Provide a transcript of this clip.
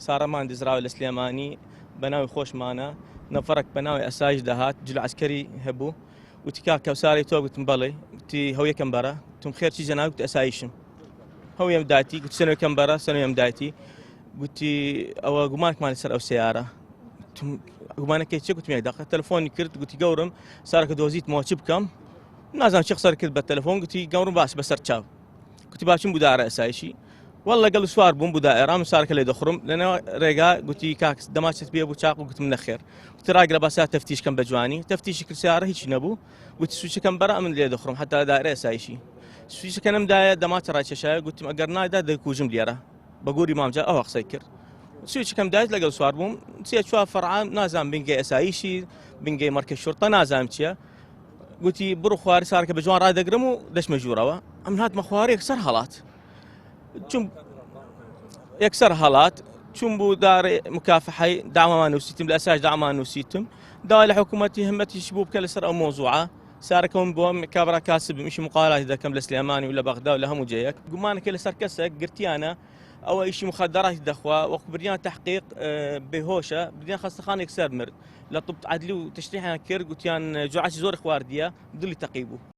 سارەمان دزراوە لە سلێمانی بەناوی خۆشمانە نەفەرێک بەناوی ئەسایش دەهات جلو عسکەری هەبوو وتی کاک کەوساری تۆ گوتم بەڵێ وتی هەویەکەم بەرە وتم خێر چی جەناب گوتی ئەسایشم هەویەم داتی گوتی سنوێکم بەرە سنوێم داتی گوتی ئەوە گومانێکمان لەسەر ئەو سیارە گومانەکەی چێ گوتم یەک دەقە تەلەفۆنی کرد گوتی گەورم سارەکە دۆزیتمەوە چی بکەم نازانم چی قسەر کرد بە تەلەفۆن گوتی گەورم باش بەسەر چاو گوتی باچم بوو دارە ئەسایشی والله لەگەڵ سوار بووم بوو دائێرام سارەکە لێ دەخڕم لەنێو ڕێگا گوتی کاک دەماچێت بێ بوو چاق و گوتم نەخێر گوتی ڕاگرە بەسا تەفتیشکەم بە جوانی تەفتیشی کرد سیارە هیچی نەبوو گوتی سویچەکەم بەرە من لێ دەخڕم حتا لە دائێرە ئەسایشی سویچەکە نەمدایە دەماچە ڕاکێشایە گوتم ئەگەر نایدا دەکوژم لێرە بە گووری مامجا ئەوە قسەی کرد سویچەکەم دایت لەگەڵ سوار بووم چێ چوار فەرعان نازانم بنگەی ئەسایشی بنگەی مەرکە شورتە نازانم چییە گوتی بڕۆ خواری سارەکە بە جوان ڕادەگرم و دەچمە ژوورەوە ئەم هاتمە خوارێ یەکسەر هەڵات یەکسەر هەڵات چوون بوو دارێ مکافحەی داوامان نووسیتم لە ئەساش داوامان نووسیتم داوای لە حکوومەتی هەمەتیش بوو بکە لەسەر ئەو مۆزوعە سارەکەم بۆم کابرا کاسب میشی مقاڵاتی دەکەم لە سلێمانی و لە بەغدا و لە هەموو جەیەک گومانەکە لەسەر کەسێک گرتیانە ئەوە ئیشی مخدراتی دەخوا وەکو بریان تحقیق بێهۆشە بریان خەستەخانێک سەر مرد لە طب عەدلی و تشریحیان کرد گوتیان جوعاتی زۆر خواردیە دڵی تەقی بوو